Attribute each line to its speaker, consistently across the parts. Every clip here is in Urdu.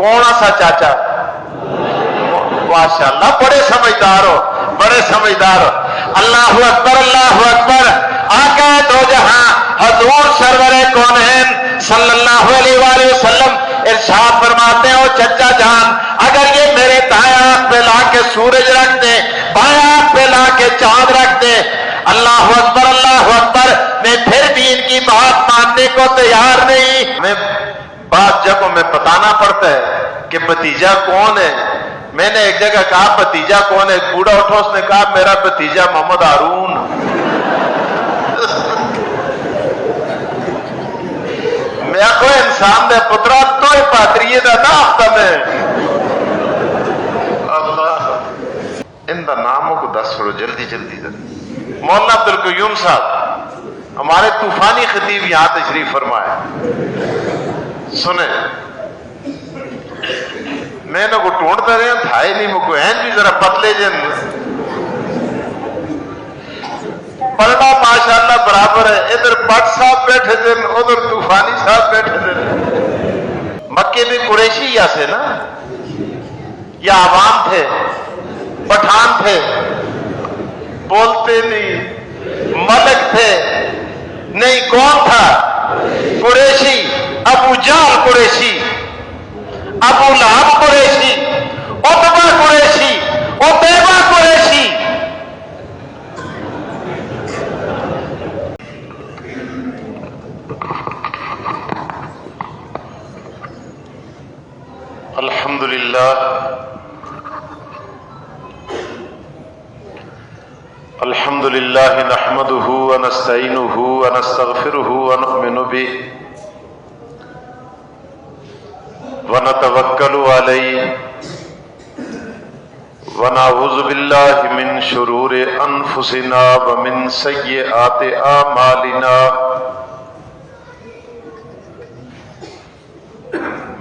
Speaker 1: کون سا چاچا؟ ماشاءاللہ بڑے سمجھدار ہو، بڑے سمجھدار ہو. اللہ اکبر اللہ اکبر. آقا دو جہاں حضور سرور کونین صلی اللہ علیہ وآلہ وسلم ارشاد فرماتے ہو چچا جان اگر یہ میرے دائیں آنکھ پہ لا کے سورج رکھ دے، بائیں آنکھ پہ لا کے چاند رکھ دے، اللہ اکبر اللہ اکبر، میں پھر بھی ان کی بات ماننے کو تیار نہیں. ہمیں بعض جگہوں میں بتانا پڑتا ہے کہ بھتیجا کون ہے. میں نے ایک جگہ کہا بھتیجا کون ہے، بوڑھا اٹھا اس نے کہا میرا بھتیجا محمد ہارون. میں کوئی انسان دے پترا تو پاتریے دا نا آختا میں اللہ ان دا ناموں کو دس کرو جلدی جلدی جلدی. مولانا عبدالقیوم صاحب ہمارے طوفانی خطیب یہاں تشریف فرمائے. سنیں میں نے کو ٹونڈتا رہے تھا ہی نہیں مجھے این بھی ذرا پتلے جن پڑھنا ماشاءاللہ برابر ہے. ادھر بٹ صاحب بیٹھے تھے ادھر طوفانی صاحب بیٹھے تھے. مکے میں قریشی یا سے نا یا عوام تھے، پٹھان تھے، بولتے نہیں، ملک تھے نہیں، کون تھا؟ قریشی. ابو جہل قریشی، ابو لہب قریشی، عتبہ قریشی، عتیبہ قریشی. الحمدللہ الحمدللہ نحمده ونستعینه ونستغفره ونؤمن به ونتوکل علیہ ونعوذ باللہ من شرور انفسنا ومن سیئات اعمالنا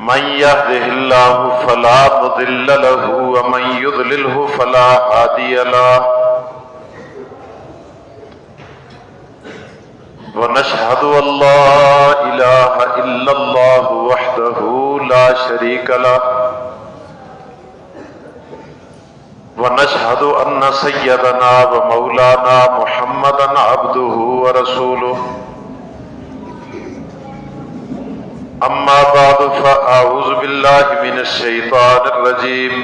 Speaker 1: من يهده الله فلا مضل له ومن يضلله فلا هادي له ونشهد أن لا إله إلا الله وحده لا شريك له ونشهد أن سيدنا ومولانا محمدا عبده ورسوله. أما بعد فأعوذ بالله من الشيطان الرجيم.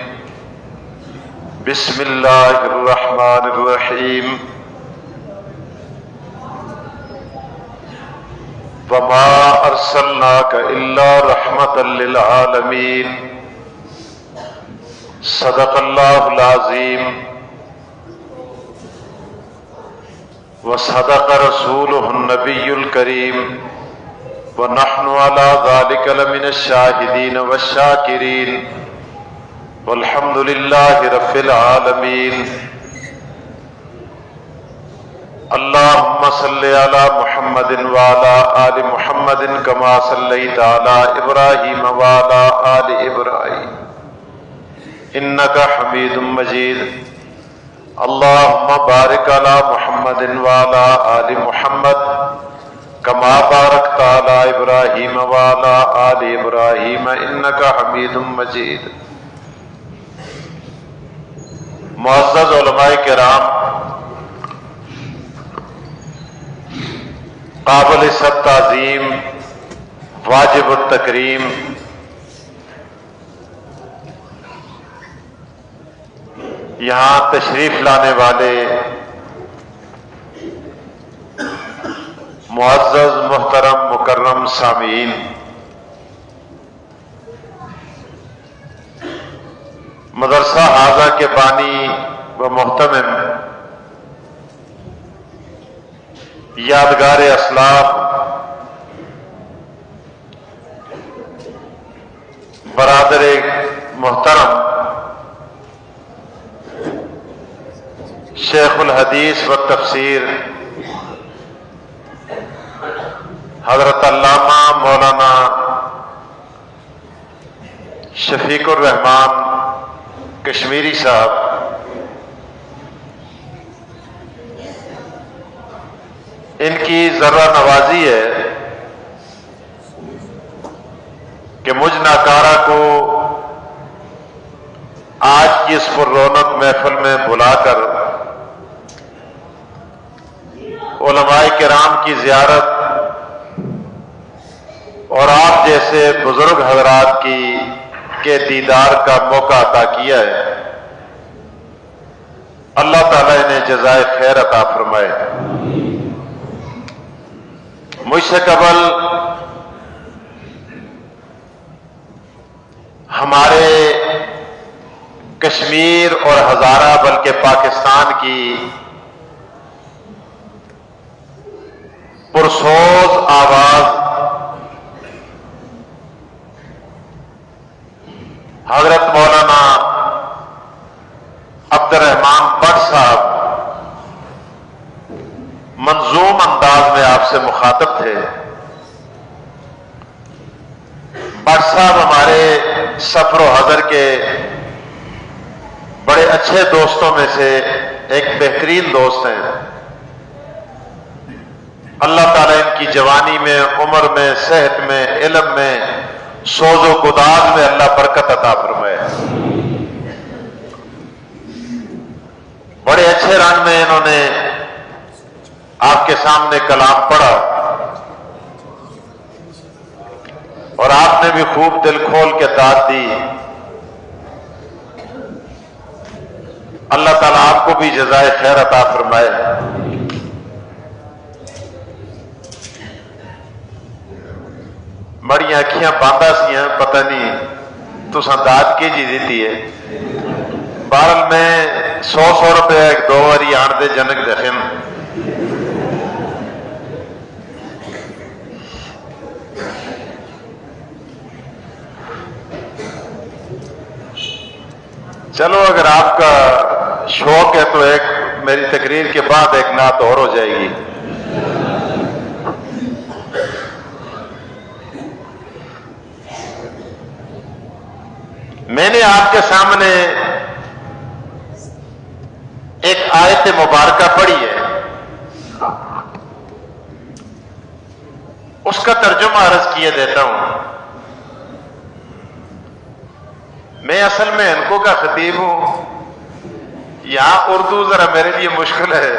Speaker 1: بسم الله الرحمن الرحيم. وما أرسلناك إلا رحمة للعالمين. صدق الله العظيم وصدق رسوله النبي الكريم ونحن على ذلك لمن الشاهدين والشاكرين والحمد لله رب العالمين. اللهم صل على محمد وعلى آل محمد كما صليت على إبراهيم وعلى آل إبراهيم إنك حميد مجيد. اللهم بارك على محمد وعلى آل محمد كما باركت على إبراهيم وعلى آل إبراهيم إنك حميد مجيد. معزز علماء کرام، قابل سب تعظیم، واجب التکریم، یہاں تشریف لانے والے معزز محترم مکرم سامعین، مدرسہ حاضہ کے بانی و محتمم، یادگار اسلاف، برادر محترم شیخ الحدیث و تفسیر حضرت علامہ مولانا شفیق الرحمان کشمیری صاحب، ان کی ذرہ نوازی ہے کہ مجھ ناکارہ کو اس پر رونق محفل میں بلا کر علماء کرام کی زیارت اور آپ جیسے بزرگ حضرات کے دیدار کا موقع عطا کیا ہے، اللہ تعالیٰ انہیں جزائے خیر عطا فرمائے۔ مجھ سے قبل ہمارے کشمیر اور ہزارہ بلکہ پاکستان کی پرسوز آواز حضرت مولانا عبد الرحمان بٹ صاحب منظوم انداز میں آپ سے مخاطب تھے۔ بٹ صاحب ہمارے سفر و حضر کے بڑے اچھے دوستوں میں سے ایک بہترین دوست ہیں۔ اللہ تعالیٰ ان کی جوانی میں، عمر میں، صحت میں، علم میں، سوز و گداز میں اللہ برکت عطا فرمائے۔ بڑے اچھے رنگ میں انہوں نے آپ کے سامنے کلام پڑھا اور آپ نے بھی خوب دل کھول کے داد دی۔ اللہ تعالیٰ آپ کو بھی جزائے خیر عطا فرمائے۔ بڑی اکھیاں باندھا سی ہیں، پتہ نہیں تساں داد کی جی دیتی ہے۔ بہرحال میں 100 روپے ایک دو باری آن دے جنک دکھن۔ چلو اگر آپ کا شوق ہے تو ایک میری تقریر کے بعد ایک نعت اور ہو جائے گی۔ میں نے آپ کے سامنے ایک آیت مبارکہ پڑھی ہے، اس کا ترجمہ عرض کیے دیتا ہوں۔ میں اصل میں انکو کا خطیب ہوں، یہاں اردو ذرا میرے لیے مشکل ہے،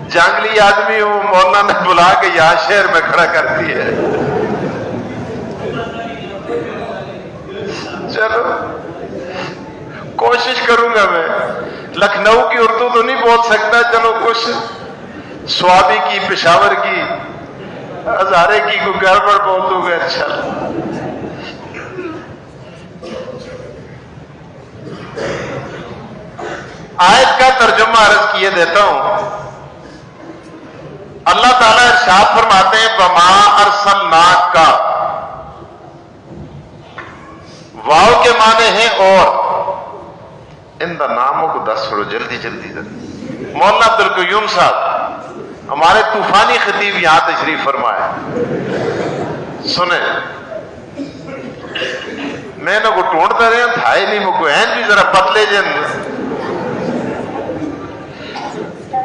Speaker 1: جنگلی آدمی ہوں، مولانا نے بلا کے یہاں شہر میں کھڑا کرتی ہے۔ چلو کوشش کروں گا، میں لکھنؤ کی اردو تو نہیں بول سکتا، چلو کچھ سوابی کی، پشاور کی، ہزارے کی کوئی گڑبڑ بول دوں گا انشاءاللہ۔ آیت کا ترجمہ عرض کیے دیتا ہوں۔ اللہ تعالیٰ ارشاد فرماتے ہیں وَمَا أَرْسَلْنَاكَ، واو کے معنی ہیں اور، ان دا ناموں کو دس چھوڑو جلدی جلدی۔ مولانا عبد القیوم صاحب ہمارے طوفانی خطیب یہاں تشریف فرمائے، سنیں میں نے کو ٹونڈتا رہے ہیں تھا ہی نہیں، مجھے این بھی ذرا پتلے جن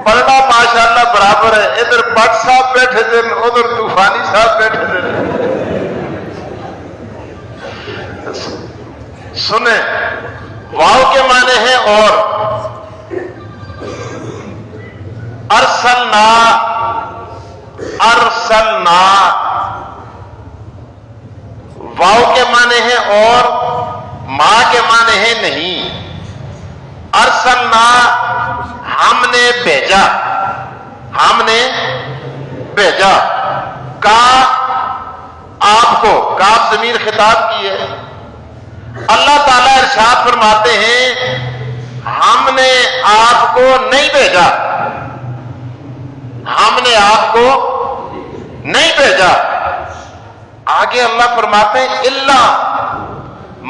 Speaker 1: پڑھنا ماشاءاللہ برابر ہے، ادھر بٹ صاحب بیٹھے دن، ادھر طوفانی صاحب بیٹھے دن۔ سنیں واو کے معنی ہیں اور، ارسلنا، ارسلنا واو کے معنی ہیں اور، ما کے معنی ہیں نہیں۔ ارسلنا ہم نے بھیجا، ہم نے بھیجا، کا آپ کو، کاف ضمیر خطاب کی ہے۔ اللہ تعالیٰ ارشاد فرماتے ہیں ہم نے آپ کو نہیں بھیجا، ہم نے آپ کو نہیں بھیجا۔ آگے اللہ فرماتے ہیں اللہ،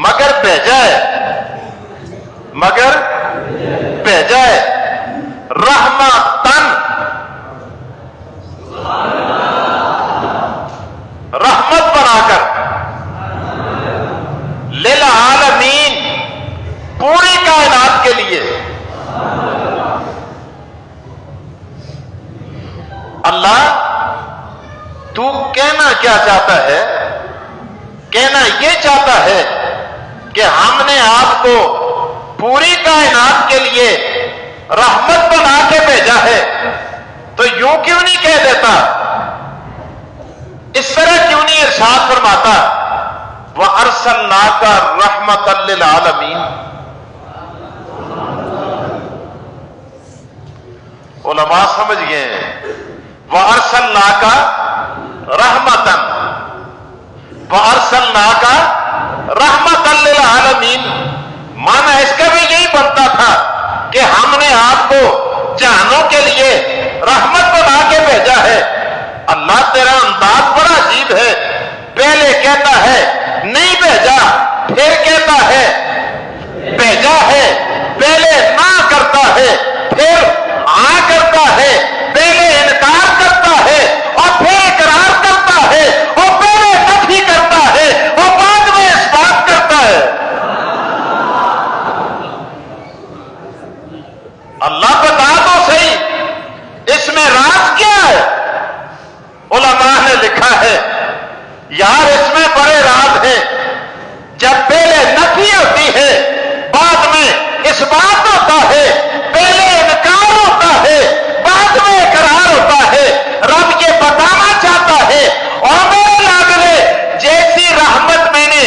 Speaker 1: مگر بھیجا ہے، مگر بھیجا ہے، رحمتن، رحمت بنا کر، للعالمین، پوری کائنات کے لیے۔ اللہ تو کہنا کیا چاہتا ہے؟ کہنا یہ چاہتا ہے کہ ہم نے آپ کو پوری کائنات کے لیے رحمت بنا کے بھیجا ہے تو یوں کیوں نہیں کہہ دیتا؟ اس طرح کیوں نہیں ارشاد فرماتا وَأَرْسَلْنَاكَ رَحْمَةً لِّلْعَالَمِينَ؟ علماء سمجھ گئے ہیں وَأَرْسَلْنَاكَ رَحْمَةً، وَأَرْسَلْنَاكَ رَحْمَةً لِّلْعَالَمِينَ، معنی اس کا بھی یہی بنتا تھا کہ ہم نے آپ کو جہانوں کے لیے رحمت بنا کے بھیجا ہے۔ اللہ تیرا انداز بڑا عجیب ہے، پہلے کہتا ہے نہیں بھیجا، پھر کہتا ہے بھیجا ہے، پہلے نہ کرتا ہے پھر ہاں کرتا ہے، پہلے انکار کرتا ہے اور پھر اقرار کرتا ہے، اور پہلے نفی کرتا ہے اور بعد میں اس بات کرتا ہے۔ اللہ بتا تو صحیح اس میں راز کیا ہے؟ علماء نے لکھا ہے یار اس میں بڑے راز ہیں۔ جب پہلے نفی ہوتی ہے بعد میں اس بات ہوتا ہے، پہلے انکار ہوتا ہے بعد میں اقرار ہوتا ہے۔ رب یہ بتانا چاہتا ہے اور میرے لاڈلے جیسی رحمت میں نے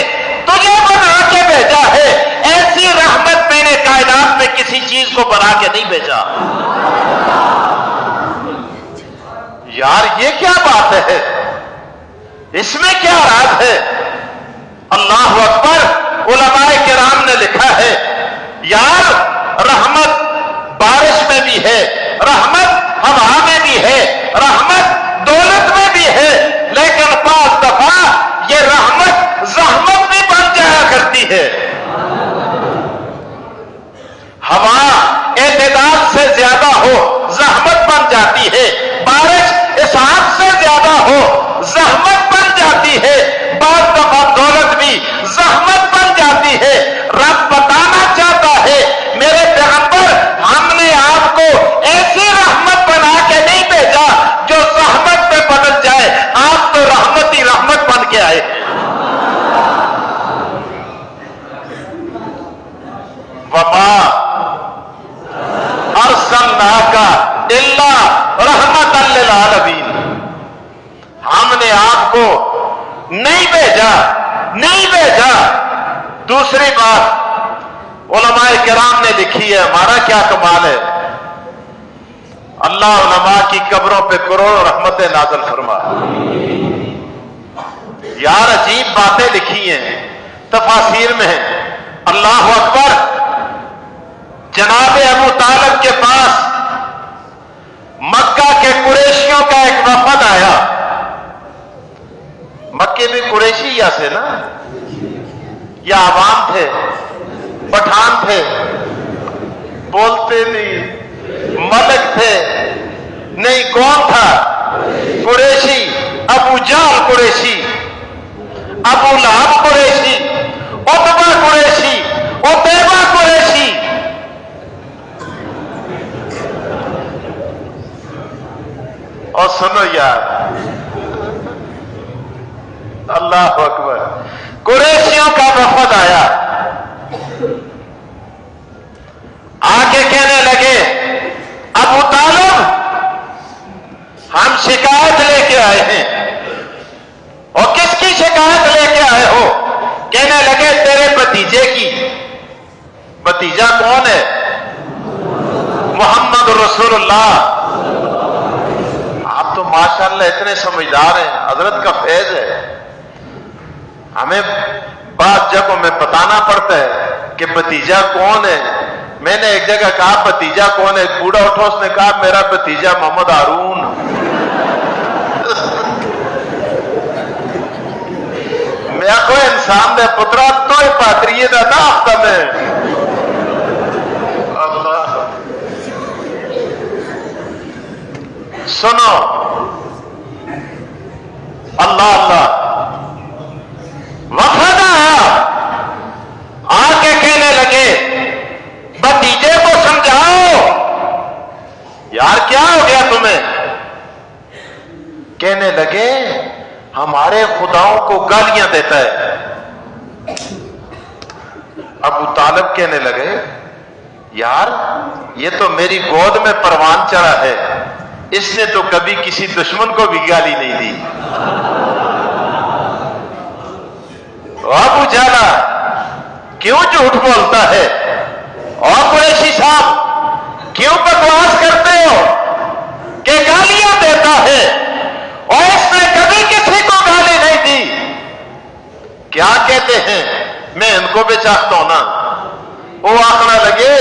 Speaker 1: تجھے بنا کے بھیجا ہے ایسی رحمت میں نے کائنات میں کسی چیز کو بنا کے نہیں بھیجا۔ یار یہ کیا بات ہے؟ اس میں کیا راز ہے؟ اللہ اکبر۔ علماء کرام نے لکھا ہے یار رحمت بارش میں بھی ہے، رحمت ہوا میں بھی ہے، رحمت دولت میں بھی ہے، لیکن بعض دفعہ یہ رحمت زحمت بھی بن جایا کرتی ہے۔ ہوا اعتدال سے زیادہ ہو زحمت بن جاتی ہے، بارش اسعاف سے زیادہ ہو زحمت بن جاتی ہے، بعض دفعہ دولت بھی زحمت بن جاتی ہے۔ رب بتانا چاہتا ہے میرے پیغمبر ہم نے آپ کو ایسی رحمت بنا کے نہیں بھیجا جو زحمت پہ بدل جائے، آپ تو رحمت ہی رحمت بن کے آئے۔ وما ارسلناک الا رحمۃ للعالمین، ہم نے آپ کو نہیں بھیجا، نہیں بھیجا۔ دوسری بات علماء کرام نے لکھی ہے، ہمارا کیا کمال ہے، اللہ علماء کی قبروں پہ کروڑوں رحمتیں نازل فرما۔ یار عجیب باتیں لکھی ہیں تفاسیر میں ہیں۔ اللہ اکبر۔ جناب ابو طالب کے پاس مکہ کے قریشیوں کا ایک وفد آیا۔ مکے بھی قریشی یا سے نا، یا عوام تھے، پٹھان تھے، بولتے نہیں، ملک تھے نہیں، کون تھا؟ قریشی۔ ابو جہل قریشی، ابو لہب قریشی، عتبہ قریشی، عتیبہ قریشی۔ اور سنو یار اللہ اکبر، قریشیوں کا وفد آیا، آگے کہنے لگے ابو طالب ہم شکایت لے کے آئے ہیں۔ اور کس کی شکایت لے کے آئے ہو؟ کہنے لگے تیرے بھتیجے کی۔ بھتیجا کون ہے؟ محمد رسول اللہ۔ آپ تو ماشاءاللہ اتنے سمجھدار ہیں، حضرت کا فیض ہے۔ ہمیں بعض جگہوں میں بتانا پڑتا ہے کہ بھتیجا کون ہے۔ میں نے ایک جگہ کہا بھتیجا کون ہے، بوڑھا اٹھا اس نے کہا میرا بھتیجا محمد ہارون۔ میں کوئی انسان دے پترا تو پاتریے دا نا آفتا میں۔ اللہ سنو، اللہ اللہ وفد آیا، آ کے کہنے لگے بھتیجے کو سمجھاؤ۔ یار کیا ہو گیا تمہیں؟ کہنے لگے ہمارے خداؤں کو گالیاں دیتا ہے۔ ابو طالب کہنے لگے یار یہ تو میری گود میں پروان چڑھا ہے، اس نے تو کبھی کسی دشمن کو بھی گالی نہیں دی۔ ابو جالا کیوں جھوٹ بولتا ہے؟ اور قریشی صاحب کیوں بکواس کرتے ہو کہ گالیاں دیتا ہے اور اس نے کبھی کسی کو گالی نہیں دی؟ کیا کہتے ہیں؟ میں ان کو بھی چاہتا ہوں نا، وہ آخنا لگے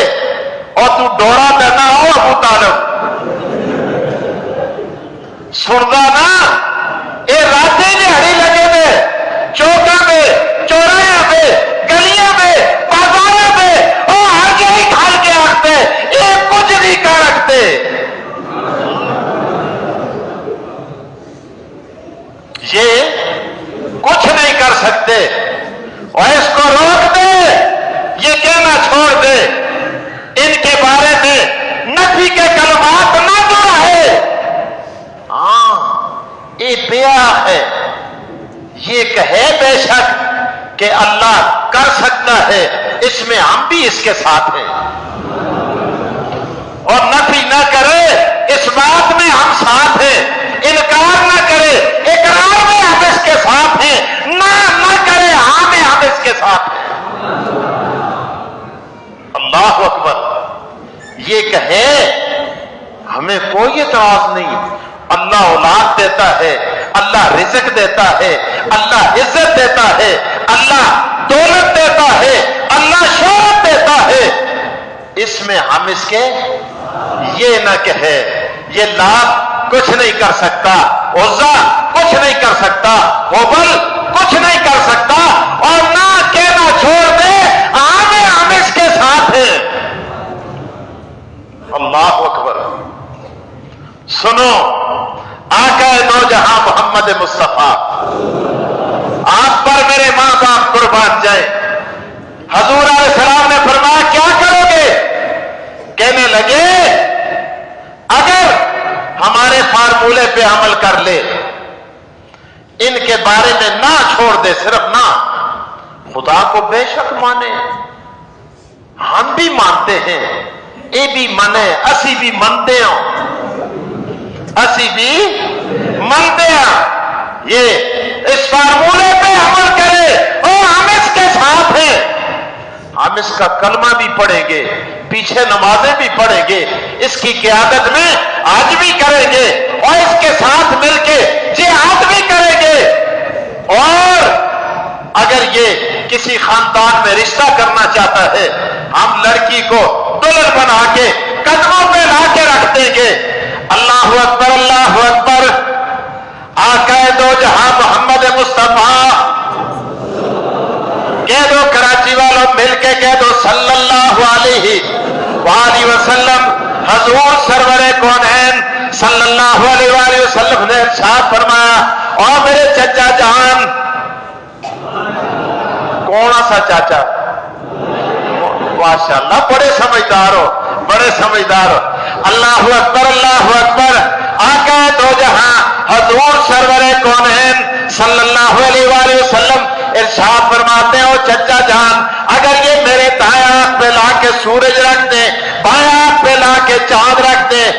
Speaker 1: اور تو ڈورا دینا ہو ابو طالب سندا نا، یہ راتے جہاڑی لگے دے چوکا میں، چورایا پہ، گلیاں میں، بازاروں میں، اور ہر جگہ کھال کے رکھتے، یہ کچھ نہیں کر رکھتے۔ یہ کچھ نہیں کر سکتے، اور اس کو روک دے، یہ کہنا چھوڑ دے، ان کے بارے میں نفی کے کلمات نہ دہرائے۔ ہاں یہ بیا ہے، یہ کہے بے شک کہ اللہ کر سکتا ہے، اس میں ہم بھی اس کے ساتھ ہیں، اور نفی نہ کرے اس بات میں ہم ساتھ ہیں، انکار نہ کرے اقرار میں ہم اس کے ساتھ ہیں، نہ کرے ہاں میں ہم اس کے ساتھ ہیں۔ اللہ اکبر، یہ کہے ہمیں کوئی اعتراض نہیں، اللہ اولاد دیتا ہے، اللہ رزق دیتا ہے، اللہ عزت دیتا ہے، اللہ دولت دیتا ہے، اللہ شہرت دیتا ہے، اس میں ہم اس کے یہ نہ کہے یہ لات کچھ نہیں کر سکتا، عزا کچھ نہیں کر سکتا، حبل کچھ نہیں کر سکتا، اور نہ کہنا چھوڑ دے ہم اس کے ساتھ ہیں۔ اللہ اکبر، سنو آقا دو جہاں محمد مصطفیٰ، آپ پر میرے ماں باپ قربان جائیں، حضور علیہ السلام نے فرمایا کیا کرو گے؟ کہنے لگے اگر ہمارے فارمولے پہ عمل کر لے، ان کے بارے میں نہ چھوڑ دے، صرف نہ، خدا کو بے شک مانے، ہم بھی مانتے ہیں، یہ بھی مانے، اسی بھی منتے ہوں، اسی بھی منتے ہیں، یہ اس فارمولے پہ عمل کرے اور ہم اس کے ساتھ ہیں، ہم اس کا کلمہ بھی پڑھیں گے، پیچھے نمازیں بھی پڑھیں گے، اس کی قیادت میں آج بھی کریں گے، اور اس کے ساتھ مل کے جہاد بھی کریں گے، اور اگر یہ کسی خاندان میں رشتہ کرنا چاہتا ہے، ہم لڑکی کو دلہن بنا کے قدموں پہ لا کے رکھ دیں گے۔ اللہ اکبر، اللہ اکبر، آقا دو جہاں محمد مصطفیٰ، کہہ دو کراچی والوں مل کے کہہ دو صلی اللہ علیہ وآلہ وسلم، حضور سرور کونین صلی اللہ علیہ وآلہ وسلم نے ارشاد فرمایا، اور میرے چچا جان، کون سا چاچا؟ ماشاءاللہ، بڑے سمجھدار ہو، بڑے سمجھدار ہو، اللہ اکبر، اللہ اکبر، آقا دو جہاں حضور سرور کونین صلی اللہ علیہ وآلہ وسلم ارشاد فرماتے ہیں، چچا جان اگر یہ میرے دائیں ہاتھ پہ لا کے سورج رکھ دیں، بائیں ہاتھ پہ لا کے چاند رکھ دیں،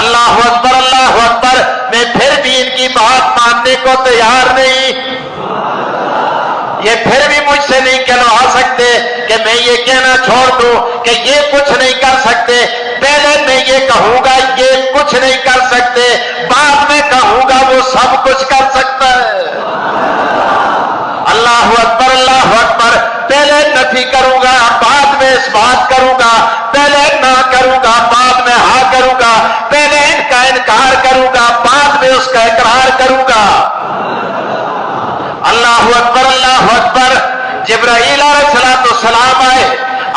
Speaker 1: اللہ اکبر، اللہ اکبر، میں پھر بھی ان کی بات ماننے کو تیار نہیں، یہ پھر بھی مجھ سے نہیں کہلوا سکتے کہ میں یہ کہنا چھوڑ دوں کہ یہ کچھ نہیں کر سکتے، پہلے میں یہ کہوں گا یہ کچھ نہیں کر سکتے، بعد میں کہوں گا وہ سب کچھ کر سکتا ہے۔ اللہ اکبر، اللہ اکبر، پہلے نفی کروں گا بعد میں اس بات کروں گا، پہلے نہ کروں گا بعد میں ہاں کروں گا، پہلے ان کا انکار کروں گا بعد میں اس کا اقرار کروں گا۔ اللہ اکبر، اللہ اکبر، جبرائیل علیہ السلام آئے،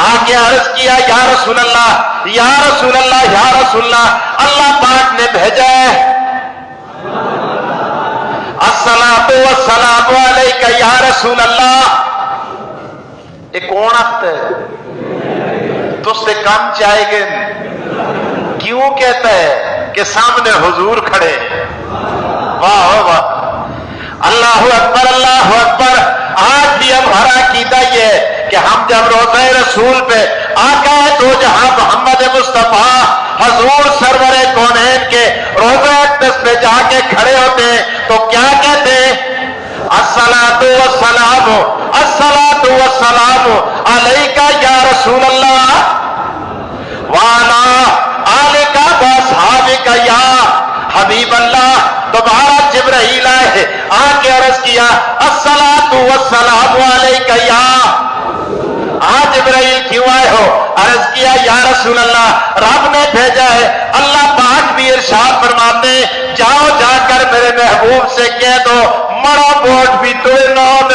Speaker 1: آگے عرض کیا یا رسول اللہ، یا رسول اللہ، یا رسول اللہ، اللہ پاک نے بھیجا ہے، الصلاۃ والسلام علیک یا رسول اللہ۔ یہ کون آتا ہے؟ تو اس سے کم چاہے گے، کیوں کہتا ہے کہ سامنے حضور کھڑے ہیں؟ واہ واہ، اللہ اکبر، اللہ اکبر، آج بھی ہمارا عقیدہ یہ ہے کہ ہم جب روضہ رسول پہ آقا دو جہاں محمد مصطفیٰ حضور سرور کونین کے روضہ اقدس پہ جا کے کھڑے ہوتے ہیں تو کیا کہتے ہیں؟ الصلاۃ والسلام الصلاۃ والسلام علیک یا رسول اللہ وعلی آلک واصحابک یا حبیب اللہ۔ تمہارا جبرائیل آئے آ کے عرض کیا الصلاۃ والسلام علیک یا، آج جبرائیل کیوں آئے ہو؟ عرض کیا یا رسول اللہ رب نے بھیجا ہے۔ اللہ پاک بھی ارشاد فرماتے ہیں جاؤ جا کر میرے محبوب سے کہہ دو مرا ووٹ بھی تو نام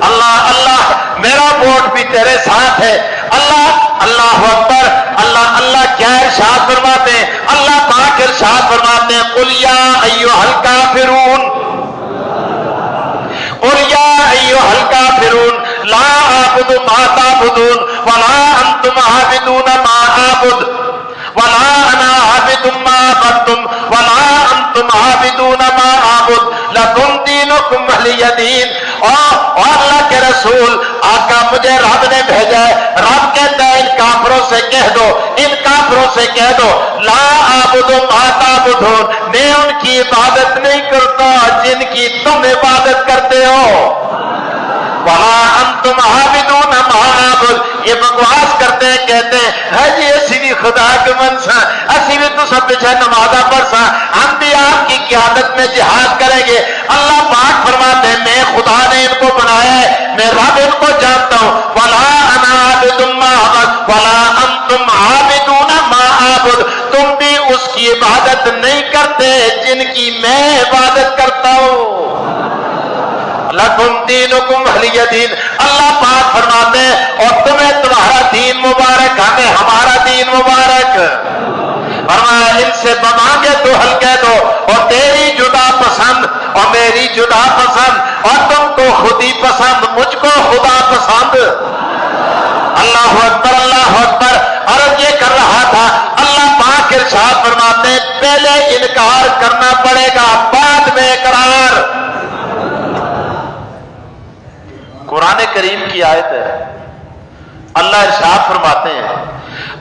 Speaker 1: اللہ اللہ میرا ووٹ بھی تیرے ساتھ ہے۔ اللہ اللہ اکبر، اللہ اللہ کیا ارشاد فرماتے ہیں؟ اللہ پاک ارشاد فرماتے ہیں قل یا ایھا الکافرون قل یا ایھا الکافرون لا اعبد ما تعبدون ولا انتم عابدون ما اعبد ولا انا عابد ما عبدتم ولا انتم عابدون ما اعبد لکم دینکم ولی دین۔ اور اللہ کے رسول آقا مجھے رب نے بھیجا ہے، رب کہتا ہے ان کافروں سے کہہ دو، ان کافروں سے کہہ دو لا اعبد ما تعبدون، میں ان کی عبادت نہیں کرتا جن کی تم عبادت کرتے ہو، ولا انتم عابدون ما اعبد، یہ بکواس کرتے ہیں، کہتے ہیں ہے جی اسی بھی خدا کے منسا، اسی بھی تو سب پیچھے نمازہ پڑھسا، ہم بھی آپ کی قیادت میں جہاد کریں گے۔ اللہ پاک فرماتے ہیں میں خدا نے ان کو بنایا ہے، میں رب ان کو جانتا ہوں، ولا انا عابد ما عبد ولا انتم عابدون ما اعبد، تم بھی اس کی عبادت نہیں کرتے جن کی میں عبادت کرتا ہوں، لکم دینکم ولی دین۔ اللہ پاک فرماتے ہیں اور تمہیں تمہارا دین مبارک، ہمیں ہمارا دین مبارک۔ فرمایا ان سے بمانگے تو حل کہہ دو اور تیری جدا پسند اور میری جدا پسند اور تم کو خودی پسند مجھ کو خدا پسند۔ اللہ اکبر اللہ اکبر۔ عرض یہ کر رہا تھا اللہ پاک ارشاد فرماتے ہیں پہلے انکار کرنا پڑے گا بعد میں اقرار۔ قرآن کریم کی آیت ہے، اللہ ارشاد فرماتے ہیں،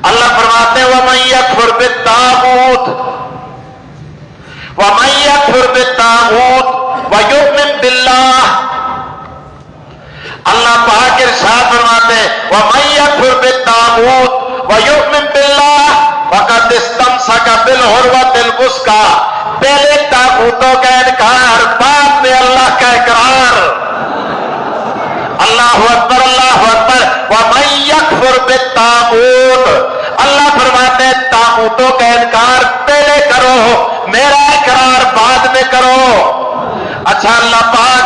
Speaker 1: اللہ فرماتے ہیں وَمَن يَكْفُرْ بِالطَّاغُوتِ وَمَن يَكْفُرْ بِالطَّاغُوتِ وَيُؤْمِن بِاللَّهِ، اللہ پاک ارشاد فرماتے ہیں وَمَن يَكْفُرْ بِالطَّاغُوتِ وَيُؤْمِن بِاللَّهِ فَقَدِ اسْتَمْسَكَ بِالْعُرْوَةِ الْوُثْقَىٰ، پہلے طاغوتوں کا انکار بعد میں اللہ کا اقرار۔ اللہ اکبر اللہ اکبر۔ وَمَن يَكْفُرْ بِالطَّاغُوتِ، اللہ فرماتے ہیں طاغوتوں کا انکار پہلے کرو، میرا اقرار بعد میں کرو۔ اچھا اللہ پاک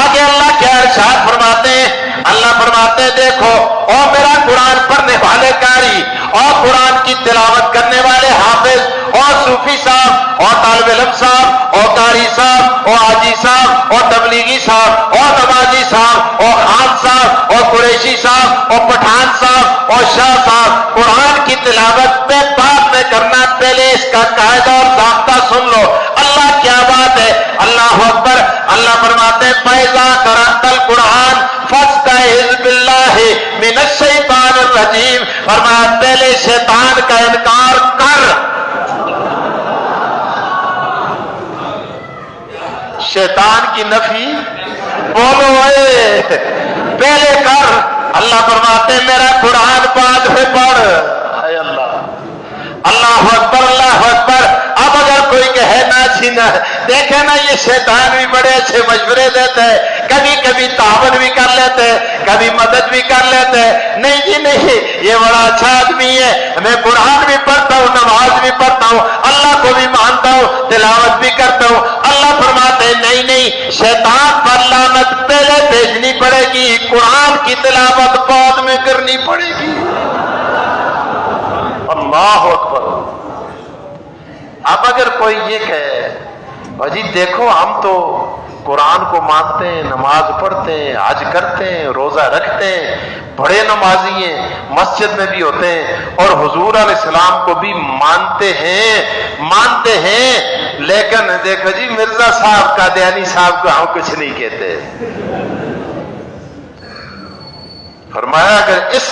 Speaker 1: آگے اللہ کیا ارشاد فرماتے ہیں؟ اللہ فرماتے ہیں دیکھو اور میرا قرآن پڑھنے والے قاری اور قرآن کی تلاوت کرنے والے حافظ اور صوفی صاحب اور طالب علم صاحب اور قاری صاحب اور حاجی صاحب اور تبلیغی صاحب اور نمازی صاحب اور خان صاحب اور قریشی صاحب اور پٹھان صاحب اور شاہ صاحب قرآن کی تلاوت پہ بعد میں کرنا، پہلے اس کا قاعدہ اور ضابطہ سن لو۔ اللہ کیا بات ہے، اللہ اکبر۔ اللہ فرماتے ہیں فَإِذَا قَرَأْتَ الْقُرْآنَ فَاسْتَعِذْ بِاللَّهِ مِنَ الشَّيْطَانِ الرَّجِيمِ، فرمایا پہلے شیطان کا انکار کر، شیطان کی نفی بولو اے پہلے کر۔ اللہ فرماتے ہیں میرا قرآن بعد میں پڑھ۔ اے اللہ اللہ اکبر اللہ اکبر۔ اب اگر کوئی کہے نا چھینا، دیکھیں نا یہ شیطان بھی بڑے اچھے مشورے دیتے ہیں، کبھی کبھی تعاون بھی کر لیتے ہیں، کبھی مدد بھی کر لیتے ہیں، نہیں جی نہیں یہ بڑا اچھا آدمی ہے، میں قرآن بھی پڑھتا ہوں نماز بھی پڑھتا ہوں اللہ کو بھی مانتا ہوں تلاوت بھی کرتا ہوں۔ اللہ فرماتے ہیں نہیں نہیں، شیطان پر لعنت پہلے بھیجنی پڑے گی، قرآن کی تلاوت بعد میں کرنی پڑے گی۔ اللہ اکبر۔ اب اگر کوئی یہ کہے بھاجی دیکھو ہم تو قرآن کو مانتے ہیں، نماز پڑھتے ہیں، حج کرتے ہیں، روزہ رکھتے ہیں، بڑے نمازی ہیں، مسجد میں بھی ہوتے ہیں، اور حضور علیہ السلام کو بھی مانتے ہیں، لیکن دیکھو جی مرزا صاحب قادیانی صاحب کو ہم کچھ نہیں کہتے۔ فرمایا اگر اس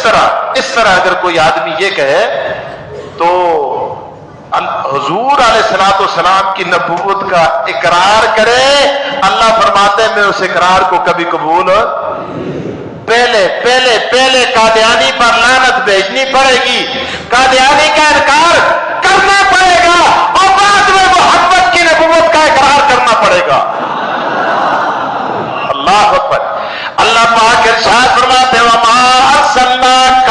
Speaker 1: طرح اگر کوئی آدمی یہ کہے تو حضور علیہ السلام کی نبوت کا اقرار کرے، اللہ فرماتے ہیں میں اس اقرار کو کبھی قبول پہلے قادیانی پر لعنت بھیجنی پڑے گی، قادیانی کا انکار کرنا پڑے گا، اور بعد میں محمد کی نبوت کا اقرار کرنا پڑے گا۔ اللہ اکبر۔ اللہ پاک ارشاد فرماتے ہیں وما ارسلناک،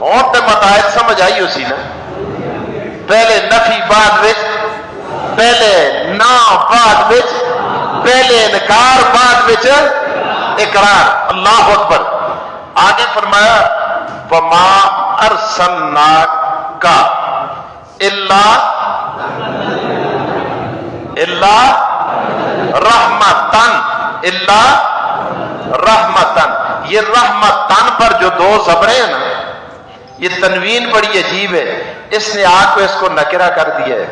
Speaker 1: اور تے متائد سمجھ آئی اسی نا، پہلے نفی بعد وچ، پہلے نا بعد وچ، پہلے انکار بعد وچ اقرار۔ اللہ اکبر۔ آگے فرمایا وما ارسلناک الا رحمتن، یہ رحمتن پر جو دو زبریں ہیں نا، یہ تنوین بڑی عجیب ہے، اس نے آگ کو اس کو نکرہ کر دیا ہے۔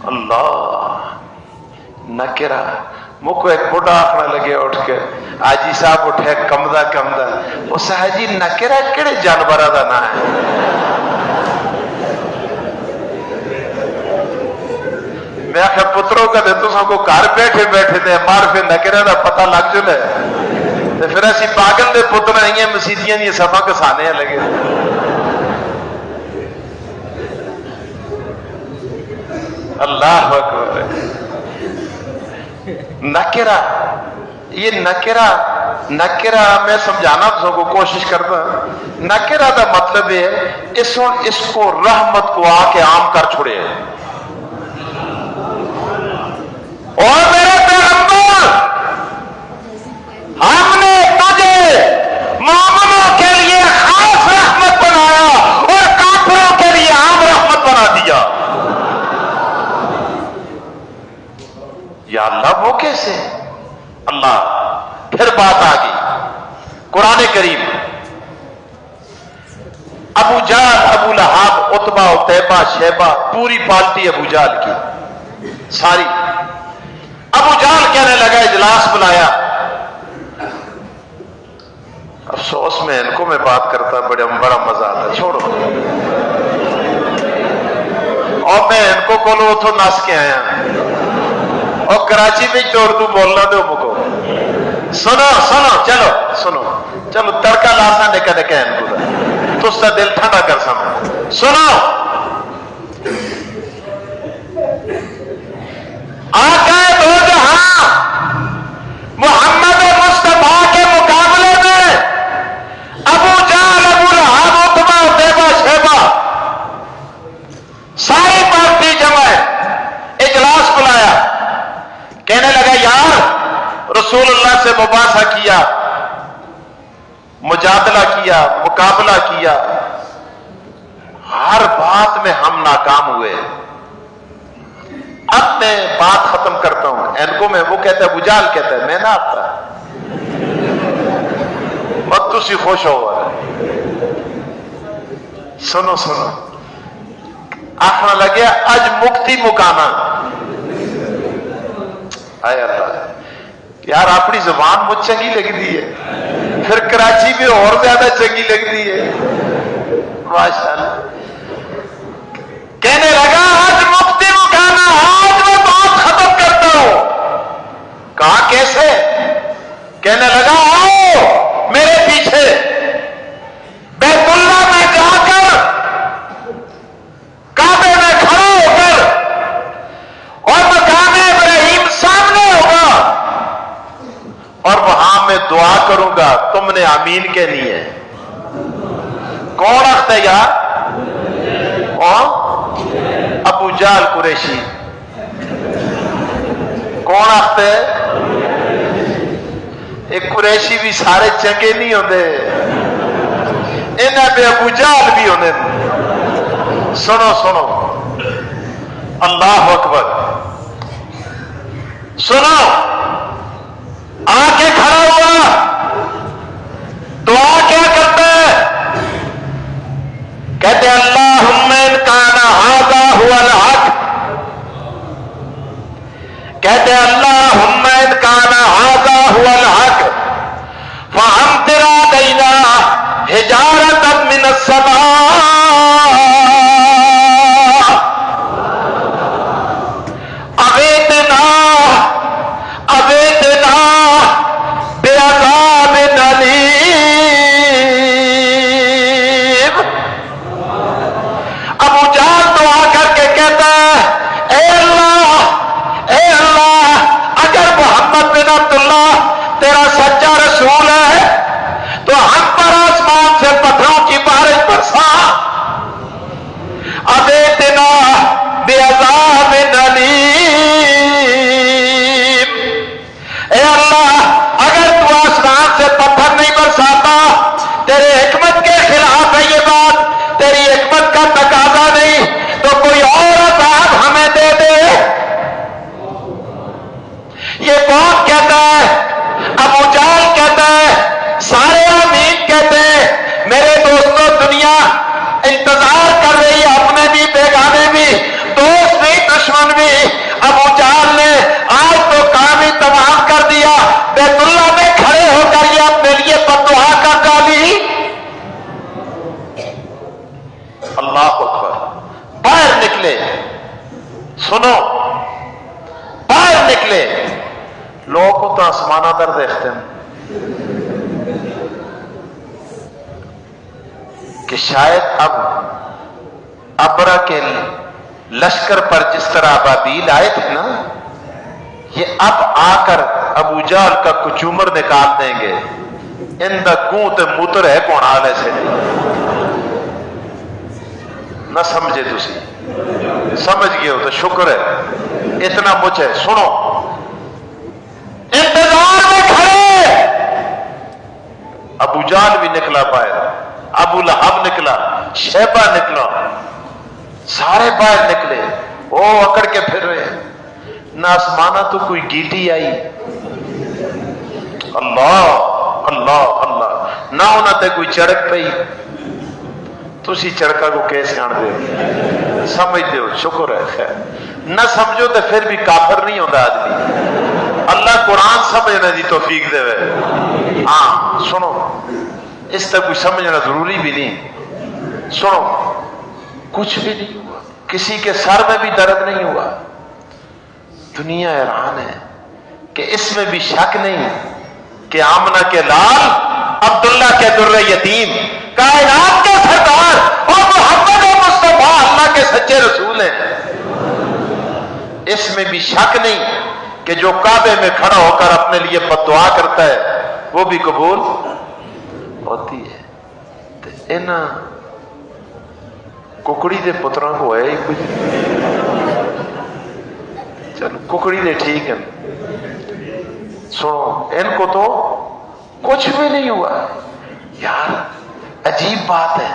Speaker 1: اللہ نکرہ مجھ کو ایک بڑا آخنا لگے اٹھ کے، آجی صاحب اٹھے کمدہ وہ سہجی نکرہ کڑے جانورہ دا نہ ہے؟ میں آخر پتروں کا دے تو سب کو گھر بیٹھے دے مار پھر نکرہ دا پتہ لگ جو لے، تو پھر ایسی پاگل دے پتر آئی ہیں مسیدیاں یہ صفحہ کسانے ہیں لگے۔ اللہ اکبر۔ نکرہ، یہ نکرہ میں سمجھانا سب کو کوشش کرتا ہوں، نکرہ دا مطلب ہے اس کو رحمت کو آ کے عام کر چھوڑے ہیں۔ اور میرے پیغمبر ہم نے تجھے مومنوں کے لیے خاص رحمت بنایا اور کافروں کے لیے عام رحمت بنا دیا۔ یا اللہ وہ کیسے؟ اللہ پھر بات آ گئی قرآن کریم، ابو جہل، ابو لہب، عتبہ، عتیبہ، شیبہ، پوری پارٹی ابو جہل کی ساری۔ ابو جہل کہنے لگا اجلاس بلایا، افسوس میں ان کو میں بات کرتا بڑا مزہ آتا، چھوڑو، اور میں ان کو کولو اتو نس کے آیا، اور کراچی میں تو اردو بولنا دو مکو، سنو چلو تڑکا لاسا نکا ان کو تو اس کا دل ٹھنڈا کر سمجھ، سنو آقا دو جہاں محمد مصطفیٰ کے مقابلے میں ابو جہل، ابو لہب، عتبہ، عتیبہ، شیبہ ساری پارٹی جمع ہے، اجلاس بلایا، کہنے لگا یار رسول اللہ سے مباحثہ کیا، مجادلہ کیا، مقابلہ کیا، ہر بات میں ہم ناکام ہوئے، اب میں بات ختم کرتا ہوں، ان کو میں وہ کہتا ہے ابو جہل کہتا ہے میں نہ آتا وقت اسی خوش ہو رہا ہے۔ سنو آخنا لگیا اج مکتی مکانا، آئے اللہ یار اپنی زبان مجھ چنگی لگ دی ہے، پھر کراچی میں اور زیادہ چنگی لگ دی ہے، ماشاءاللہ۔ کہنے لگا آج مکتی مکانا، آج میں بات ختم کرتا ہوں۔ کہا کیسے؟ کہنے لگا آؤ میرے پیچھے، بیت اللہ میں جا کر کعبے میں کھڑا ہو کر اور مقام ابراہیم سامنے ہوگا، اور وہاں میں دعا کروں گا، تم نے آمین کہنی ہے۔ کون رکھتا ہے یار؟ اور ابو جہل قریشی۔ کون آختے ہیں؟ ایک قریشی بھی سارے چنگے نہیں ہوتے، انہیں پہ ابو جہل بھی ہونے۔ سنو اللہ اکبر۔ سنو، آ کے کھڑا ہوا دعا کیا کرتا ہے؟ کہتے اللہم ان کان ھذا ھو الحق، کہتے اللہم ان کان ھذا ھو الحق فامطر علینا حجارۃ من السماء ابیتنا بعذاب علیم۔ ابو جہل دعا کر کے کہتا ہے اے اللہ اگر محمد بن عبداللہ تیرا سچا رسول ہے تو ہم پر آسمان سے پتھروں کی بارش برسا، ابیتنا بعذاب علیم۔ اے اللہ اگر تو آسمان سے پتھر نہیں برساتا، تیرے حکمت کے خلاف ہے یہ بات، تیری حکمت کا تقاضا نہیں، تو کوئی اور عذاب ہمیں دے دے۔ یہ کون کہتا ہے؟ ابو جہل کہتا ہے، سارے آمین کہتے ہیں۔ میرے دوستوں، دنیا انتظار کر رہی ہے، اپنے بھی بیگانے بھی، دوست بھی دشمن بھی۔ ابو جہل نے آج تو کام ہی تمام کر دیا، بیت اللہ میں کھڑے ہو کر یہ اپنے لیے بددعا کر ڈالی۔ اللہ اکبر، باہر نکلے، سنو باہر نکلے، لوگ کو تو آسمانہ در دیکھتے ہیں کہ شاید اب ابرا کے لشکر پر جس طرح ابابیل آئے تھے نا، یہ اب آ کر ابو جہل کا کچومر نکال دیں گے۔ ان دا گوں تے موتر ہے کون حال ایسے نہ سمجھے، تسی سمجھ گئے ہو تو شکر ہے، اتنا مجھ ہے۔ سنو، انتظار میں کھڑے، ابو جہل بھی نکلا باہر، ابو لہب نکلا، شیبہ نکلا، سارے باہر نکلے، وہ اکڑ کے پھر رہے۔ نہ آسمانہ تو کوئی گیٹی آئی، اللہ اللہ اللہ، نہ انہوں تے کوئی چڑک پئی۔ تسی چڑکا کو کیسے آن دے ہو؟ سمجھ دے ہو، شکر ہے، خیر نہ سمجھو تو پھر بھی کافر نہیں ہوتا آدمی۔ اللہ قرآن سمجھنے دی توفیق دے وے۔ ہاں سنو، اس تک کوئی سمجھنا ضروری بھی نہیں۔ سنو، کچھ بھی نہیں ہوا، کسی کے سر میں بھی درد نہیں ہوا۔ دنیا حیران ہے کہ اس میں بھی شک نہیں کہ آمنہ کے لال، عبداللہ کے در یتیم، کائنات کے سردار اور محمد مصطفیٰ اللہ کے سچے رسول ہیں۔ اس میں بھی شک نہیں کہ جو کعبے میں کھڑا ہو کر اپنے لیے بددعا کرتا ہے وہ بھی قبول ہوتی ہے۔ تو انہاں ککڑی دے پتراں کو ہے ہی کچھ، چلو ککڑی دے ٹھیک ہے، سنو ان کو تو کچھ بھی نہیں ہوا۔ یار عجیب بات ہے۔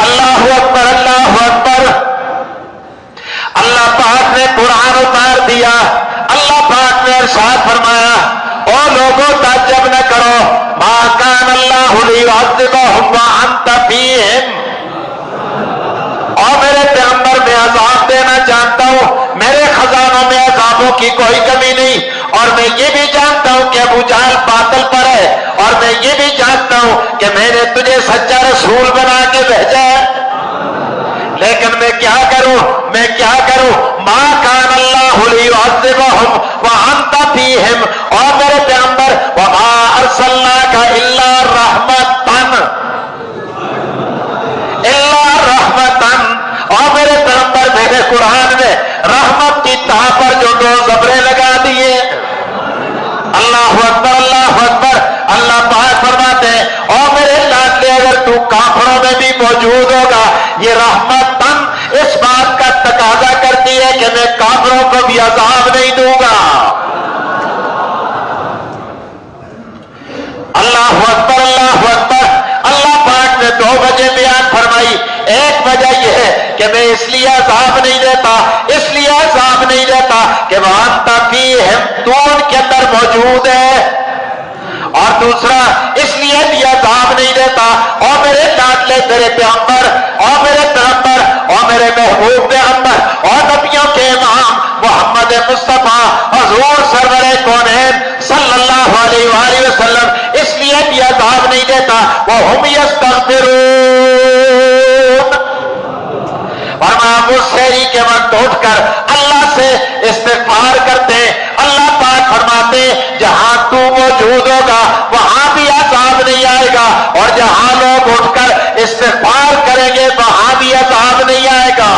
Speaker 1: اللہ اکبر، اللہ اکبر۔ اللہ پاک نے قرآن اتار دیا، اللہ پاک نے ارشاد فرمایا او لوگوں تعجب نہ کرو، ما کان اللہ لیعذبہم وانت فیہم۔ اور میرے پیغمبر میں عذاب دینا جانتا ہوں، میرے خزانوں میں عذابوں کی کوئی کمی نہیں، اور میں یہ بھی جانتا ہوں کہ ابو جہل باطل پر ہے، اور میں یہ بھی جانتا ہوں کہ میں نے تجھے سچا رسول بنا کے بھیجا ہے، لیکن میں کیا کروں، میں کیا کروں؟ ما کان اللہ لیعذبہم وانت فیہم، اور میرے پیغمبر وما ارسلناک الا رحمتن، اور میرے پیغمبر میں نے قرآن میں رحمت کی تہ پر جو دو زبریں لگا دیے۔ اللہ اکبر، اللہ اکبر۔ اللہ پاک فرماتے ہیں اور میرے لاڈلے اگر تو کافروں میں بھی موجود ہوگا، یہ رحمت اس بات کا تقاضا کرتی ہے کہ میں کافروں کو بھی عذاب نہیں دوں گا۔ اللہ اکبر، اللہ اکبر۔ اللہ پاک نے دو وجہ بیان فرمائی، ایک وجہ یہ ہے کہ میں اس لیے عذاب نہیں دیتا، اس لیے عذاب نہیں دیتا کہ وَأَنْتَ فِيهِمْ تو ان کے اندر موجود ہے، اور دوسرا اس لیے بھی عذاب نہیں دیتا اور میرے لاڈلے میرے پیغمبر اور میرے پیغمبر اور میرے محبوب پیغمبر اور نبیوں کے امام محمد مصطفیٰ حضور سرور کونین صلی اللہ علیہ وآلہ وسلم اس لیے بھی عذاب نہیں دیتا وَهُمْ يَسْتَغْفِرُونَ، اور وہ سحری کے وقت اٹھ کر اللہ سے استغفار کرتے ہیں۔ اللہ پاک فرماتے ہیں جہاں تو موجود ہوگا وہاں بھی عذاب نہیں آئے گا، اور جہاں لوگ اٹھ کر استغفار کریں گے وہاں بھی عذاب نہیں آئے گا۔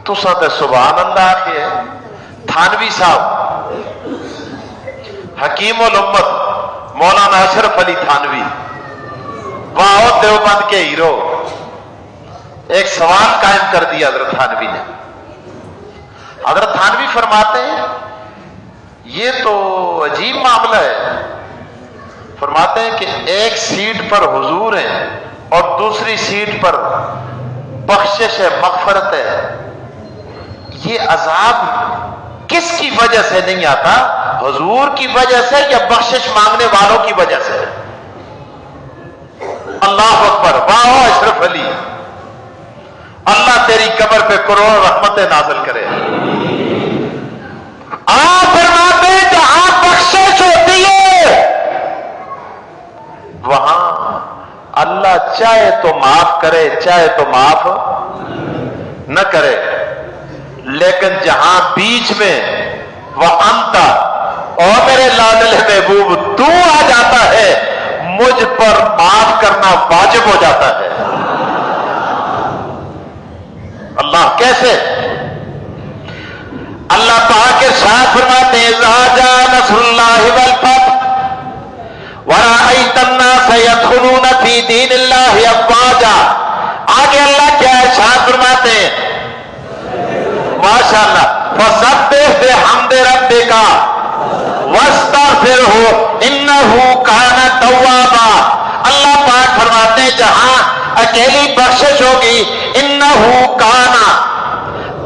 Speaker 1: تو تے سبحان اللہ کے تھانوی صاحب حکیم الامت مولانا اشرف علی تھانوی واہ دیوبند کے ہیرو، ایک سوال قائم کر دیا حضرت تھانوی نے۔ حضرت تھانوی فرماتے ہیں یہ تو عجیب معاملہ ہے، فرماتے ہیں کہ ایک سیٹ پر حضور ہیں اور دوسری سیٹ پر بخشش ہے، مغفرت ہے، یہ عذاب کس کی وجہ سے نہیں آتا؟ حضور کی وجہ سے یا بخشش مانگنے والوں کی وجہ سے؟ اللہ اکبر، واہ اشرف علی، اللہ تیری قبر پہ کروڑ رحمتیں نازل کرے۔ آپ فرماتے ہیں جہاں بخشش ہوتی ہے وہاں اللہ چاہے تو معاف کرے چاہے تو معاف نہ کرے، لیکن جہاں بیچ میں وہ انتا اور میرے لاڈلے محبوب تو آ جاتا ہے مجھ پر معاف کرنا واجب ہو جاتا ہے۔ اللہ کیسے؟ اللہ پاک ارشاد فرماتے ہیں اذا جاء نصر اللہ والفتح ورأيت الناس يدخلون في دين الله افواجا، آگے اللہ کیا ارشاد فرماتے ہیں؟ ماشاءاللہ فسبح بحمد ربک واستغفرہ انہ کان توابا، اللہ پاک فرماتے ہیں جہاں اکیلی بخشش ہوگی انہ کان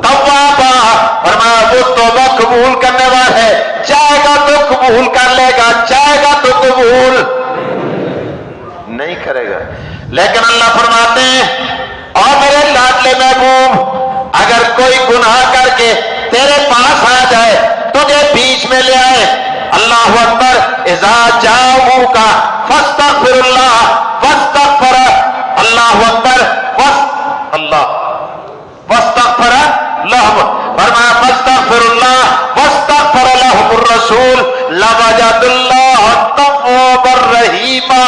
Speaker 1: توابا، فرمایا وہ توبہ قبول کرنے والا ہے، چاہے گا تو قبول کر لے گا، چاہے گا تو قبول نہیں کرے گا۔ لیکن اللہ فرماتے ہیں اور میرے لاڈلے محبوب اگر کوئی گناہ کر کے تیرے پاس آ جائے تجھے بیچ میں لے آئے، اللہ اکبر، اذا جاؤوک فاستغفر اللہ واستغفر اللہ اکبر اللہ واستغفر لهم، فرمایا فاستغفر اللہ واستغفر لهم الرسول لوجد اللہ توابا رحیما۔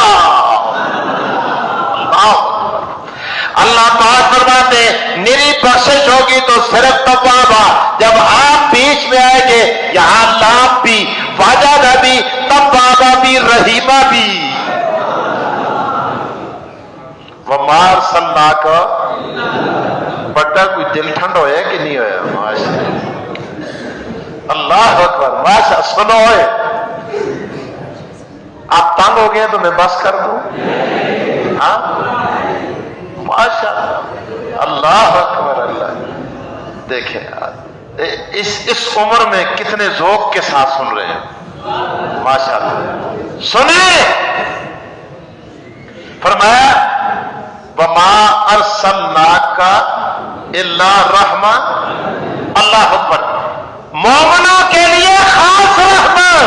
Speaker 1: اللہ پاک فرماتے ہیں میری بخشش ہوگی تو صرف توابا، جب آپ بیچ میں آئیں گے یہاں لام بھی، واجدہ بھی، توابا بھی، رحیمہ بھی۔ وما ارسلناک، بڑا کوئی دل ٹھنڈ ہویا کہ نہیں ہویا؟ ماشاء اللہ اکبر، ماشاء سنو ہوئے آپ تنگ ہو گئے تو میں بس کر دوں؟ ہاں ماشاء اللہ، اللہ اکبر، اللہ دیکھیں اس عمر میں کتنے ذوق کے ساتھ سن رہے ہیں، ماشاء اللہ سنیں۔ فرمایا وما ارسلناک الا رحمہ، اللہ اکبر، مومنوں کے لیے خاص رحمت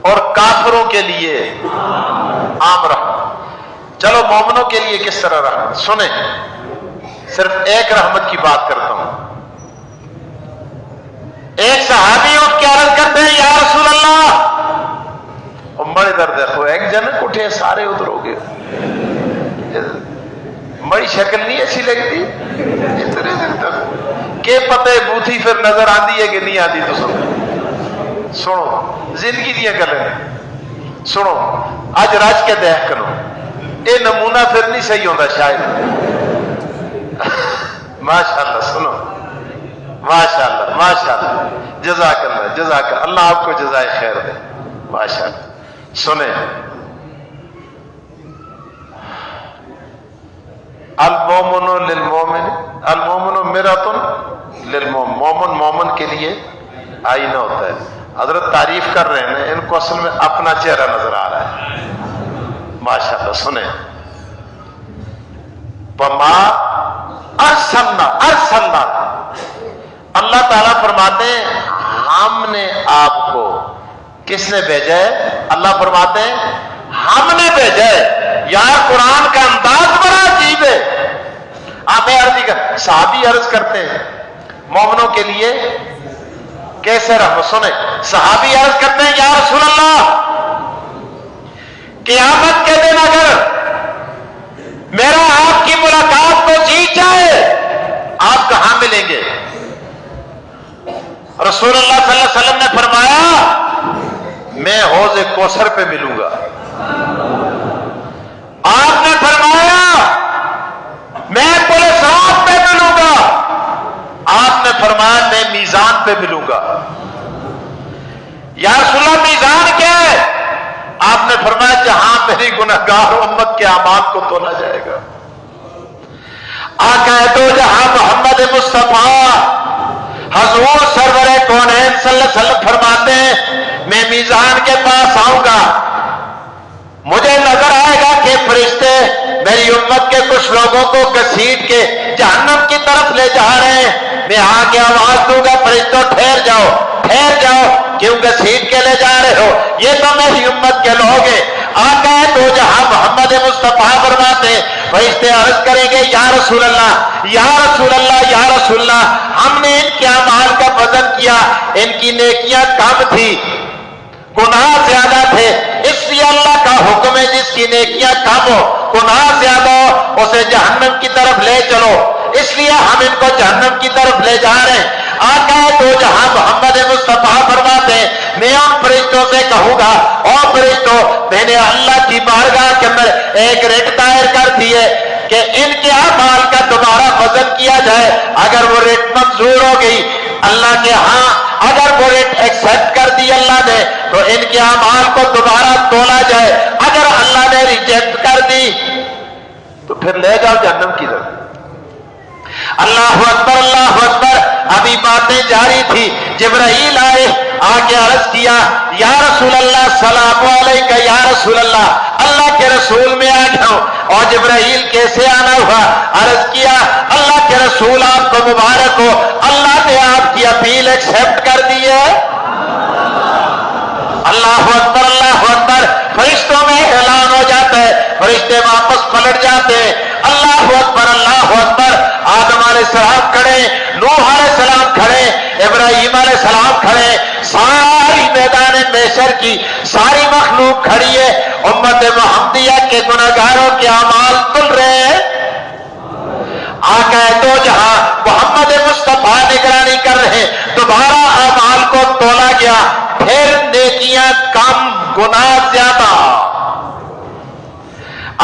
Speaker 1: اور کافروں کے لیے عام رحمت۔ چلو مومنوں کے لیے کس طرح رحمت سنیں، صرف ایک رحمت کی بات کرتا ہوں۔ ایک صحابی اٹھ کے عرض کرتے ہیں یا رسول اللہ، بڑے در دیکھو ایک جن اٹھے سارے ادھر ہو گئے، بڑی شکل نہیں اچھی لگتی اتنے دن تک کہ پتہ بوتھی پھر نظر آتی ہے کہ نہیں آتی؟ تو سنو زندگی دیا گلیں سنو، اج رج کے دیکھ کرو، اے نمونہ پھر نہیں صحیح ہوتا شاید۔ ماشاءاللہ سنو، ماشاءاللہ ماشاءاللہ، جزاک اللہ جزاک اللہ، اللہ آپ کو جزائے خیر دے، ماشاءاللہ۔ سنیں
Speaker 2: المومن للمومن المومن مرۃ للمومن، مومن مومن کے لیے آئینہ ہوتا ہے. حضرت تعریف کر رہے ہیں، ان کو اصل میں اپنا چہرہ نظر آ رہا ہے. ماشاءاللہ سنیں. وما ارسلنا اللہ تعالیٰ فرماتے ہیں ہم نے آپ کو، کس نے بھیجا ہے؟ اللہ فرماتے ہیں ہم نے بھیجا ہے. یار قرآن کا انداز بڑا عجیب ہے. آپ عرض کر صحابی عرض کرتے ہیں مومنوں کے لیے کیسے رحمت. سنیں صحابی عرض کرتے ہیں یا رسول اللہ قیامت کے دن اگر میرا آپ کی ملاقات کو جی جائے آپ کہاں ملیں گے؟ رسول اللہ صلی اللہ علیہ وسلم نے فرمایا میں حوض کوثر پہ ملوں گا. آپ نے فرمایا میں پولیس رات پہ ملوں گا. آپ نے فرمایا میں میزان پہ ملوں گا. یا رسول اللہ میزان کیا ہے؟ آپ نے فرمایا جہاں میری گنہگار امت کے اعمال کو تولا جائے گا. آقا دو جہاں محمد مصطفیٰ حضور سرور کونین صلی اللہ علیہ وسلم فرماتے ہیں میں میزان کے پاس آؤں گا، مجھے نظر آئے گا کہ فرشتے میری امت کے کچھ لوگوں کو گھسیٹ کے جہنم کی طرف لے جا رہے ہیں. میں آ کے آواز دوں گا فرشتوں ٹھہر جاؤ ٹھہر جاؤ، کیوں گھسیٹ کے لے جا رہے ہو؟ یہ تو میری امت کے لوگ ہیں. آقا تو جہاں محمد مصطفیٰ فرماتے ہیں فرشتے عرض کریں گے یا رسول اللہ یا رسول اللہ یا رسول اللہ ہم نے ان کے اعمال کا وزن کیا، ان کی نیکیاں کم تھی گناہ زیادہ تھے، اس لیے اللہ کا حکم ہے جس کی نیکیاں کم ہو گناہ زیادہ ہو اسے جہنم کی طرف لے چلو، اس لیے ہم ان کو جہنم کی طرف لے جا رہے ہیں. آقا تو جہاں محمد مصطفیٰ فرماتے ہیں میں ان فرشتوں سے کہوں گا او فرشتوں میں نے اللہ کی بارگاہ کے اندر ایک ریٹ دائر کر دی ہے کہ ان کے اعمال کا دوبارہ وزن کیا جائے. اگر وہ ریٹ منظور ہو گئی اللہ کے ہاں، اگر وہ ریٹ ایکسپٹ کر دی اللہ نے تو ان کے اعمال کو دوبارہ تولا جائے. اگر اللہ نے ریجیکٹ کر دی تو پھر لے جاؤ جہنم کی طرف. اللہ اکبر اللہ اکبر. ابھی باتیں جاری تھی جبرائیل آئے آ کے عرض کیا یا رسول اللہ سلام علیکہ یا رسول اللہ اللہ کے رسول میں آ جاؤ. اور جبرائیل کیسے آنا ہوا؟ عرض کیا اللہ کے رسول آپ کو مبارک ہو، اللہ نے آپ کی اپیل ایکسپٹ کر دی ہے. اللہ اکبر اللہ اکبر. فرشتوں میں اعلان ہو جاتا ہے، فرشتے واپس پلٹ جاتے ہیں. اللہ اکبر اللہ اکبر. آدم علیہ السلام کھڑے، نوح علیہ السلام کھڑے، ابراہیم علیہ السلام کھڑے، ساری میدان محشر کی ساری مخلوق کھڑی ہے. امت محمدیہ کے گنہگاروں کے اعمال تل رہے ہیں. آقا دو جہاں محمد مصطفیٰ نگرانی کر رہے ہیں. دوبارہ اعمال کو تولا گیا، پھر نیکیاں کم گناہ زیادہ.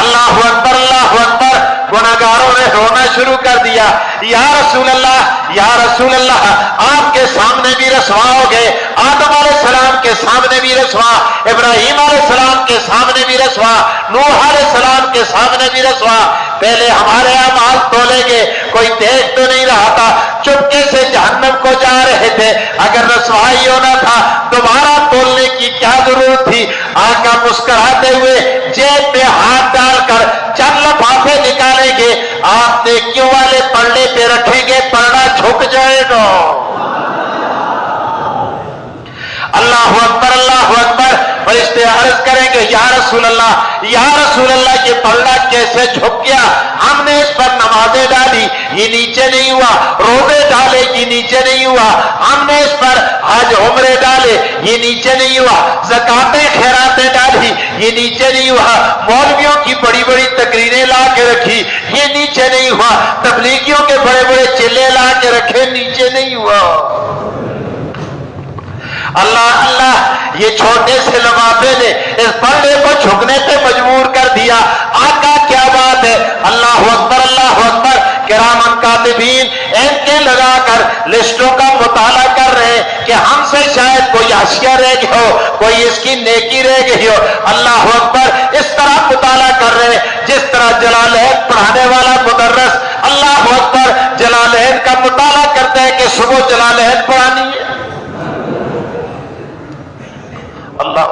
Speaker 2: اللہ اکبر اللہ اکبر. گناہگاروں نے رونا شروع کر دیا یا رسول اللہ یا رسول اللہ آپ کے سامنے بھی رسوا ہو گئے. آدم علیہ السلام کے سامنے بھی رسوا، ابراہیم علیہ السلام کے سامنے بھی رسوا، نوح علیہ السلام کے سامنے بھی رسوا. پہلے ہمارے اعمال تولے گے، کوئی دیکھ تو نہیں رہا تھا، چپکے سے جہنم کو جا رہے تھے. اگر رسوائی ہونا تھا دوبارہ تولنے کی کیا ضرورت تھی؟ آقا مسکراتے ہوئے جیب میں ہاتھ ڈال کر چند لفافے نکالیں گے، آپ نیکیوں والے پلڑے پہ رکھیں گے، پلڑا جھک جائے گا. اللہ اکبر اللہ اکبر. فرشتے عرض کریں گے یا رسول اللہ یہ پلڑا کیسے جھک گیا؟ ہم نے اس پر نمازیں ڈالی یہ نیچے نہیں ہوا، روزے ڈالے یہ نیچے نہیں ہوا، ہم نے اس پر حج عمرے ڈالے یہ نیچے نہیں ہوا، زکاتیں خیراتیں ڈالی یہ نیچے نہیں ہوا، مولویوں کی بڑی بڑی تقریریں لا کے رکھی یہ نیچے نہیں ہوا، تبلیغیوں کے بڑے بڑے چلے لا کے رکھے نیچے نہیں ہوا. اللہ اللہ یہ چھوٹے سے لفافے نے اس پلڑے کو جھکنے پہ مجبور کر دیا. آقا کیا بات ہے. اللہ اکبر اللہ اکبر. کرامن کاتبین اینکیں لگا کر لسٹوں کا مطالعہ کر رہے ہیں. کہ ہم سے شاید کوئی حاشیہ رہ گیا ہو، کوئی اس کی نیکی رہ گئی ہو۔ اللہ اکبر، اس طرح مطالعہ کر رہے جس طرح جلالین پڑھانے والا مدرس اللہ اکبر جلالین کا مطالعہ کرتے ہیں کہ صبح جلالین پڑھانی ہے۔ اللہ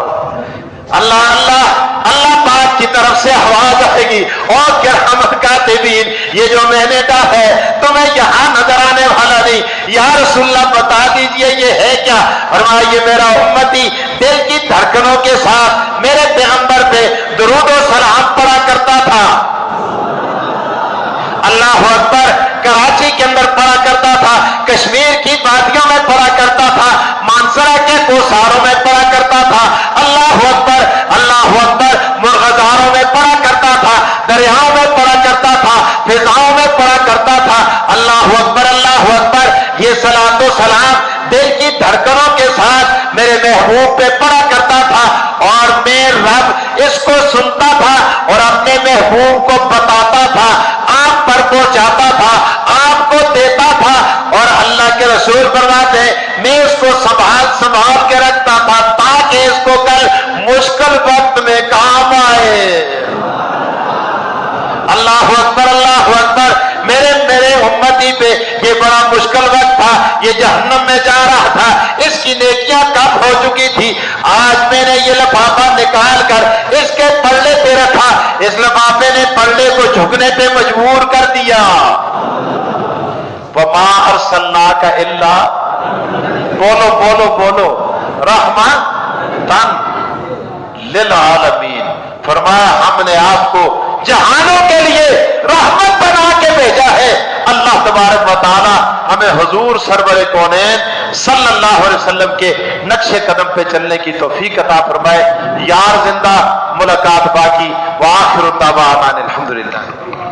Speaker 2: اللہ اللہ اللہ پاک کی طرف سے آواز آئے گی، اور کرام کاتبین، یہ جو میں نے کہا ہے تمہیں یہاں نظر آنے والا نہیں، یا رسول اللہ بتا دیجئے یہ ہے کیا؟ فرمایا یہ میرا امتی دل کی دھڑکنوں کے ساتھ میرے پیغمبر پہ درود و سلام پڑھا کرتا تھا۔ اللہ اکبر، کراچی کے اندر پڑھا کرتا تھا، کشمیر کی وادیوں میں پڑھا کرتا تھا، مانسرا کے کوساروں میں پڑھا کرتا تھا، اللہ اکبر اللہ اکبر، مرغزاروں میں پڑھا کرتا تھا، دریاؤں میں پڑھا کرتا تھا، فضاؤں میں پڑھا کرتا تھا، اللہ اکبر اللہ اکبر۔ یہ صلاۃ و سلام دل کی دھڑکنوں کے ساتھ میرے محبوب پہ پڑھا کرتا تھا، اور میں رب اس کو سنتا تھا اور اپنے محبوب کو بتاتا تھا، آپ پر پہنچاتا تھا، آپ کو دیتا تھا، اور اللہ کے رسول فرماتے ہیں میں اس کو سنبھال کے رکھتا تھا تاکہ اس کو کل مشکل وقت میں کام آئے۔ اللہ اکبر اللہ اکبر۔ میرے امتی پہ یہ بڑا مشکل وقت تھا، یہ جہنم میں جا رہا تھا، اس کی نیکیاں کم ہو چکی تھی، آج میں نے یہ لفافہ نکال کر اس کے پلڑے پہ رکھا، اس لفافے نے پلڑے کو جھکنے پہ مجبور کر دیا۔ وَمَا أَرْسَلْنَاكَ إِلَّا، بولو بولو بولو، رحمتاً للعالمین، فرمایا ہم نے آپ کو جہانوں کے لیے رحمت بنا کے بھیجا ہے۔ اللہ تبارک و تعالی ہمیں حضور سرور کونین صلی اللہ علیہ وسلم کے نقش قدم پہ چلنے کی توفیق عطا فرمائے۔ یار زندہ، ملاقات باقی، وآخر دعوانا الحمدللہ۔